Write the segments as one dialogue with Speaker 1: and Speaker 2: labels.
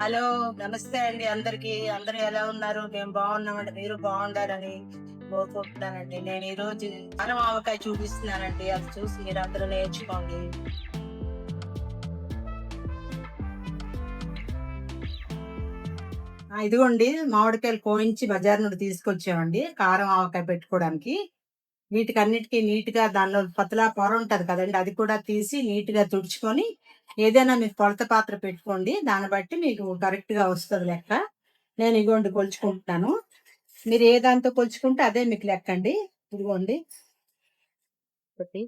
Speaker 1: Hello! నమస్తే అండి అందరికీ. అందరూ ఎలా ఉన్నారు? మేము బాగున్నామండి. మీరు బాగుండాలని కోరుకుంటున్నానండి. నేను ఈరోజు కారం ఆవకాయ చూపిస్తున్నానండి. అది చూసి మీరందరూ నేర్చుకోండి. ఇదిగోండి మామిడికాయలు కోయించి బజార్ నుండి తీసుకొచ్చామండి. కారం ఆవకాయ పెట్టుకోవడానికి. వీటికన్నిటికి నీట్‌గా దానిలో పతలా పొర ఉంటది కదండీ! అది కూడా తీసి నీట్‌గా తుడుచుకొని, ఏదైనా మీరు కొలత పాత్ర పెట్టుకోండి. దాన్ని బట్టి మీకు కరెక్ట్‌గా వస్తది లెక్క. నేను ఇగోండి కొలుచుకుంటున్నాను. మీరు ఏ దాంతో కొలుచుకుంటే అదే మీకు లెక్కండి. ఇదిగోండి. ఒకటి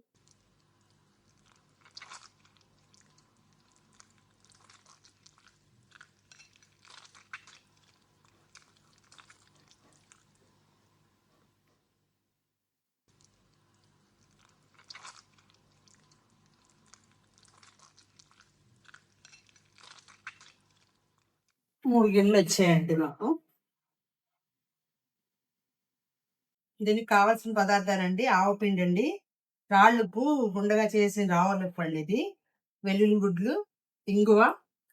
Speaker 1: 3 గిన్నెలొచ్చాయండి మాకు. దీనికి కావాల్సిన పదార్థాలండి ఆవపిండండి, రాళ్ళుప్పు గుండగా చేసిన ఆవలుప్పండి ఇది, వెల్లుల్లి గుడ్లు, ఇంగువ,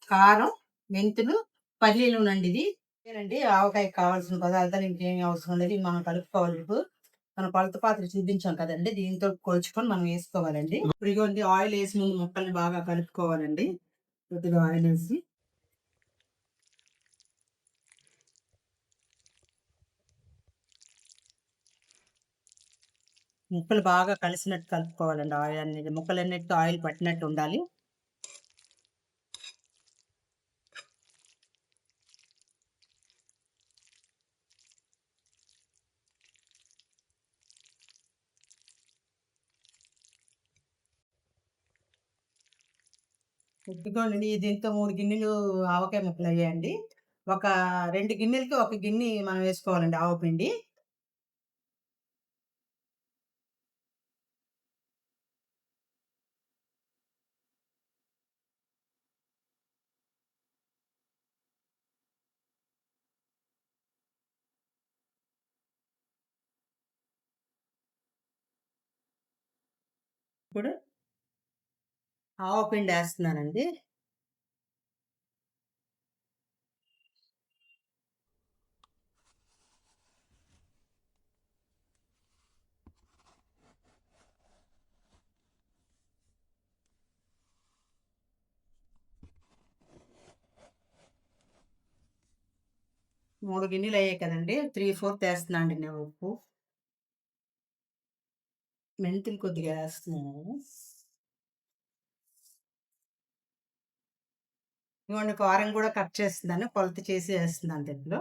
Speaker 1: కారం, మెంతులు, పల్లి నూనండి ఇది. ఇదేనండి ఆవకాయకి కావాల్సిన పదార్థాలు. ఇంకేమి అవసరం లేదు. ఇవి మనం కలుపుకోవాలి ఇప్పుడు. మనం కొలత పాత్ర చూపించాం కదండీ! దీంతో కొలుచుకొని మనం వేసుకోవాలండి. ఇప్పుడు ఇగోండి ఆయిలేసి ముందు ముక్కల్ని బాగా కలుపుకోవాలండి. కొద్దిగా ఆయిలేసి. ముక్కలు బాగా కలిసినట్టు కలుపుకోవాలండి. ఆయిల్ అనేది ముక్కలన్నిటికి ఆయిల్ పట్టినట్టు ఉండాలి. ఇదిగోండి దీంతో 3 గిన్నెలు ఆవకాయ ముక్కలయ్యాయండి. ఒక 2 గిన్నెలకి ఒక గిన్ని మనం వేసుకోవాలండి ఆవపిండి. ఇప్పుడు ఆవపిండేస్తున్నానండి. 3 గిన్నెలయ్యాయి కదండీ! 3/4 ఏస్తున్నానండి నేను ఉప్పు. మెంతులు కొద్దిగా ఏస్తున్నాను. ఇదిగోండి కారం కూడా కట్ చేస్తున్నాను. కొలత చేసి ఏస్తున్నాను దీంట్లో.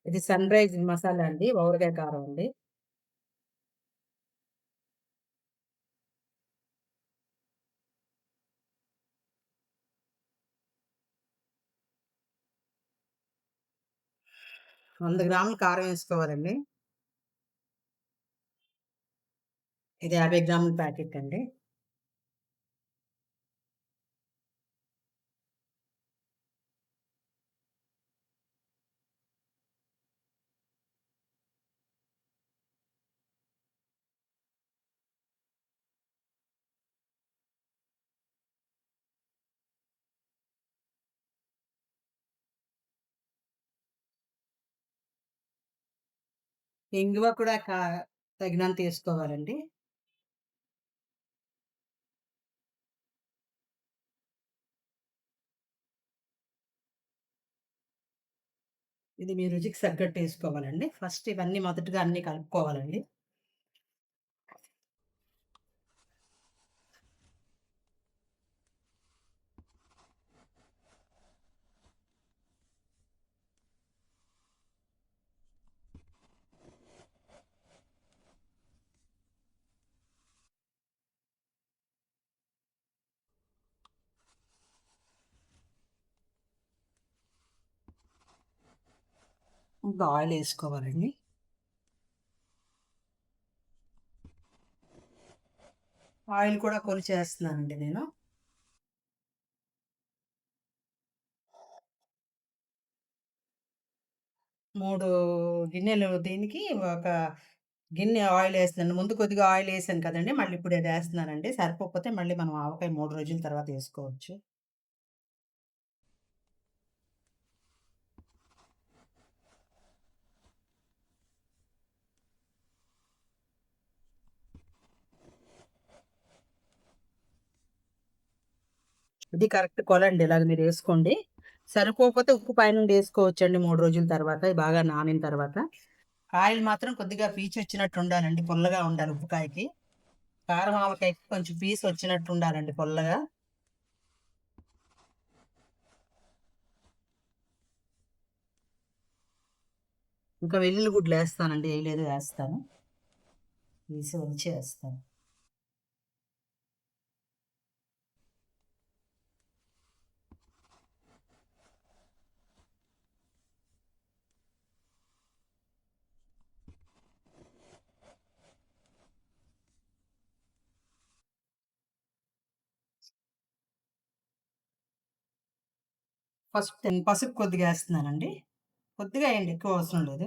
Speaker 1: ఇది సన్ రైజ్ మసాలా అండి. ఊరగాయ కారం అండి. 100 గ్రాములు కారం ఏసుకోవాలండి. ఇది 50 గ్రాముల ప్యాకెట్ అండి. 'ఇంగువ' కూడా తగినంత ఏసుకోవాలండి. ఇది మీ రుచికి తగ్గట్టు ఏసుకోవాలండి. ఫస్ట్ ఇవన్నీ మొదటగా అన్నీ కలుపుకోవాలండి. ఇంకా ఆయిలేసుకోవాలండి. ఆయిల్ కూడా కొలిచేస్తున్నానండి నేను. 3 గిన్నెలు దీనికి ఒక గిన్నె ఆయిల్ వేస్తున్నాను. ముందు కొద్దిగా ఆయిల్ వేసాను కదండీ! మళ్ళీ ఇప్పుడు ఇది వేస్తున్నానండి. సరిపోకపోతే మళ్ళీ మనం ఆవకాయ 3 రోజుల తర్వాత వేసుకోవచ్చు. ఇది కరెక్ట్ కొలండి. ఇలాగ మీరేసుకోండి. సరిపోకపోతే ఉప్పు పైనుండి ఏసుకోవచ్చండి 3 రోజుల తర్వాత. ఇది బాగా నానిన తర్వాత. కాయలు మాత్రం కొద్దిగా పీచొచ్చినట్టు ఉండాలండి. పుల్లగా ఉండాలి ఉప్పుకాయకి. కారం ఆవకాయకి కొంచెం పీసొచ్చినట్టు ఉండాలండి పుల్లగా. ఇంకా వెల్లుల్లి గుడ్లేస్తానండి. ఎయలేదు వేస్తాను. తీసి ఉంచి ఏస్తాను. పసుపు కొద్దిగా ఏస్తున్నానండి. కొద్దిగా ఎయండి. ఎక్కువ అవసరం లేదు.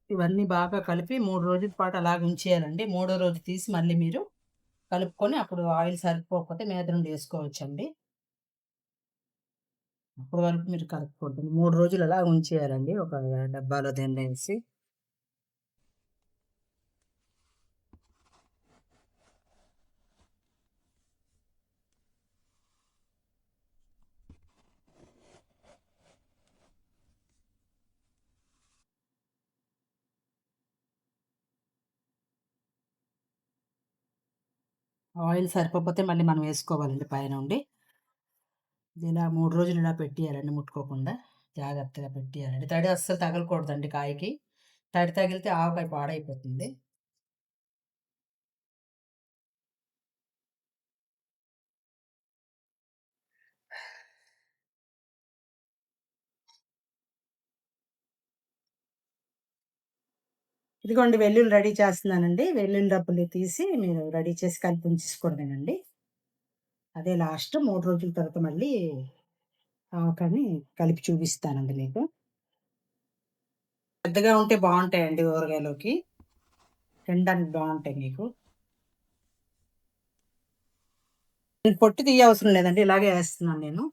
Speaker 1: ఇవన్నీ బాగా కలిపి 3 రోజుల పాటు అలాగ ఉంచేయాలండి. మూడో రోజు తీసి మళ్ళీ మీరు కలుపుకొని అప్పుడు ఆయిల్ సరిపోకపోతే మీద నుండి ఏసుకోవచ్చండి. అప్పటి వరకు మీరు కలుపుకోవద్దు. 3 రోజులు అలా ఉంచేయాలండి. ఒక డబ్బాలో దీన్నేసి. ఆయిల్ సరిపోకపోతే మళ్ళీ మనం ఏసుకోవాలండి పైనుండి. ఇలా 3 రోజులు ఇలా పెట్టేయాలండి ముట్టుకోకుండా. జాగ్రత్తగా పెట్టేయాలండి. తడి అస్సలు తగలకూడదండి కాయకి. తడి తగిలితే ఆవకాయ పాడైపోతుంది. ఇదిగోండి వెల్లుల్లి రెడీ చేస్తున్నానండి. వెల్లుల్లి డబ్బులు తీసి మీరు రెడీ చేసి కలిపి ఉంచేసుకోవడమేనండి. అదే లాస్ట్ 3 రోజుల తర్వాత మళ్ళీ ఆవకాయని కలిపి చూపిస్తానండి మీకు. పెద్దగా ఉంటే బావుంటాయండి ఊరగాయలోకి. తినడానికి బావుంటాయి మీకు. పొట్టు తీయవసరం లేదండి. ఇలాగే ఏస్తున్నాను నేను.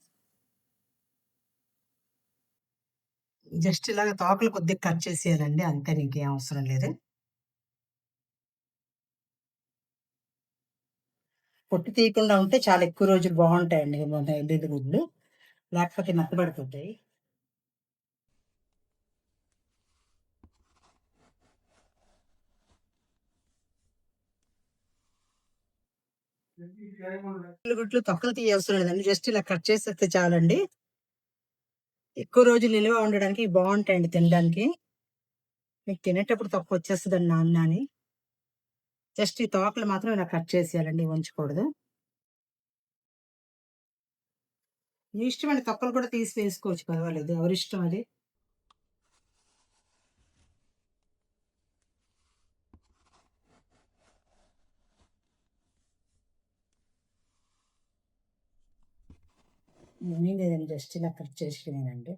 Speaker 1: జస్ట్ ఇలాగ తోకలు కొద్దిగా కట్ చేసేయాలండి. అంతే ఇంకేం అవసరం లేదు. పొట్టు తీయకుండా ఉంటే చాలా ఎక్కువ రోజులు బావుంటాయండి ఎల్లుల్లి గుడ్లు. లేకపోతే మెత్తబడిపోతాయి. ఎల్లుల్లి గుడ్లు తొక్కలు తీయవసరం లేదండి. జస్ట్ ఇలా కట్ చేసేస్తే చాలండి. ఎక్కువ రోజులు నిల్వ ఉండడానికి ఇవి బావుంటాయండి తినడానికి. మీకు తినేటప్పుడు తొక్కొచ్చేస్తదండి నాని నాని. జస్ట్ ఈ తోకలు మాత్రం ఇలా కట్ చేసేయాలండి. ఉంచకూడదు. మీ ఇష్టమండి తొక్కలు కూడా తీసి వేసుకోవచ్చు పర్వాలేదు. ఎవరిష్టం అది. ఏమీ లేదండి. జస్ట్ ఇలా కట్ చేసుకునేదండి.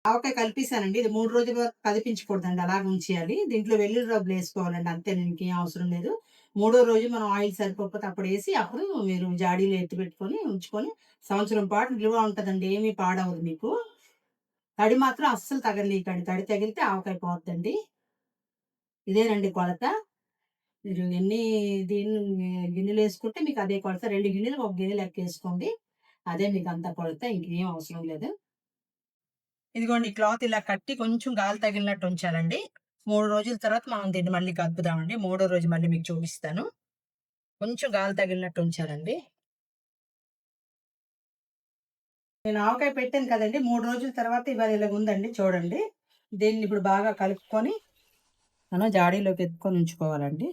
Speaker 1: ఆవకాయ కలిపేసానండి. ఇది 3 రోజుల వరకు కదిపించకూడదండి. అలాగే ఉంచేయాలి. దీంట్లో వెల్లుల్లి రబ్బులేసుకోవాలండి. అంతేనండి. ఇంకేం అవసరం లేదు. మూడో రోజు మనం ఆయిల్ సరిపోకపోతే అప్పుడేసి, అప్పుడు మీరు జాడీలో ఎత్తిపెట్టుకొని, ఉంచుకొని సంవత్సరం పాటు నిలువ ఉంటదండి. ఏమీ పాడవదు మీకు. తడి మాత్రం అస్సలు తగలనీయకండి. తడి తగిలితే ఆవకాయ పోద్దండి. ఇదేనండి కొలత. మీరు ఎన్ని గిన్నెలేసుకుంటే మీకు అదే కొలత. 2 గిన్నెలకు ఒక గిన్నె లెక్కేసుకోండి. అదే మీకంతా కొలత. ఇంకేం అవసరం లేదు. ఇదిగోండి ఈ క్లాత్ ఇలా కట్టి కొంచెం గాలి తగిలినట్టు ఉంచాలండి. 3 రోజుల తర్వాత మనం దీన్ని మళ్ళీ కలుపుదామండి. మూడో రోజు మళ్ళీ మీకు చూపిస్తాను. కొంచెం గాలి తగిలినట్టు ఉంచాలండి. నేను ఆవకాయ పెట్టాను కదండీ! 3 రోజుల తర్వాత ఇవాళ ఇలాగుందండి చూడండి. దీన్ని ఇప్పుడు బాగా కలుపుకొని మనం జాడీలోకి ఎత్తుకొని ఉంచుకోవాలండి.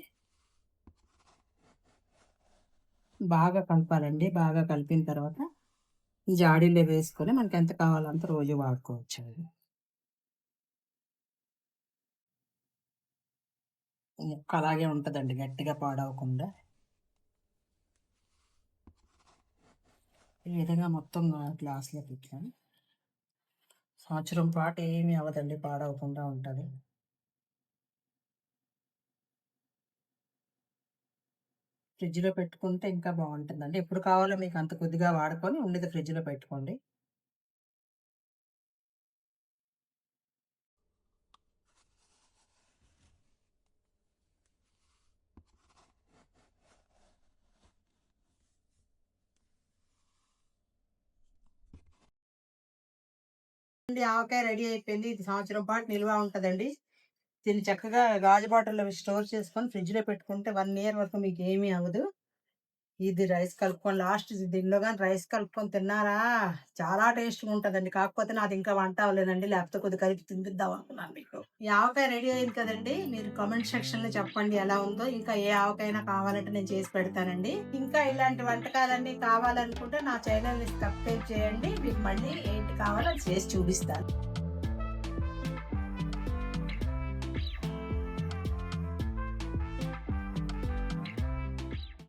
Speaker 1: బాగా కలపాలండి. బాగా కలిపిన తర్వాత ఈ జాడీలో వేసుకొని మనకెంత కావాలో అంత రోజు వాడుకోవచ్చండి. ముక్క అలాగే ఉంటదండి గట్టిగా పాడవకుండా. ఈ విధంగా మొత్తం గ్లాస్‌లోకి ఇట్లా సంవత్సరం పాటు ఏమీ అవ్వదండి. పాడవకుండా ఉంటది. ఫ్రిడ్జ్‌లో పెట్టుకుంటే ఇంకా బావుంటుందండి. ఎప్పుడు కావాలో మీకు అంత కొద్దిగా వాడుకొని ఉండేది ఫ్రిడ్జ్‌లో పెట్టుకోండి. ఆవకాయ రెడీ అయిపోయింది. ఇది సంవత్సరం పాటు నిల్వ ఉంటదండి. దీన్ని చక్కగా గాజు బాటిల్‌లో స్టోర్ చేసుకొని ఫ్రిడ్జ్‌లో పెట్టుకుంటే 1 ఇయర్ వరకు మీకేమీ అవ్వదు. ఇది రైస్ కలుపుకొని దీనిలో గాని రైస్ కలుపుకొని తిన్నారా చాలా టేస్ట్‌గా ఉంటదండి. కాకపోతే నాది ఇంకా వంట అవ్వలేదండి. లేకపోతే కొద్దిగా కలిపి తినిపిద్దాం అనుకున్నాను మీకు. ఈ ఆవకాయ రెడీ అయింది కదండీ! మీరు కామెంట్ సెక్షన్‌లో చెప్పండి ఎలా ఉందో. ఇంకా ఏ ఆవకాయనా కావాలంటే నేను చేసి పెడతానండి. ఇంకా ఇలాంటి వంటకాలన్నీ కావాలనుకుంటే నా ఛానెల్‌ని సబ్స్క్రైబ్ చేయండి. మీకు మళ్ళీ ఏంటి కావాలో అది చేసి చూపిస్తాను.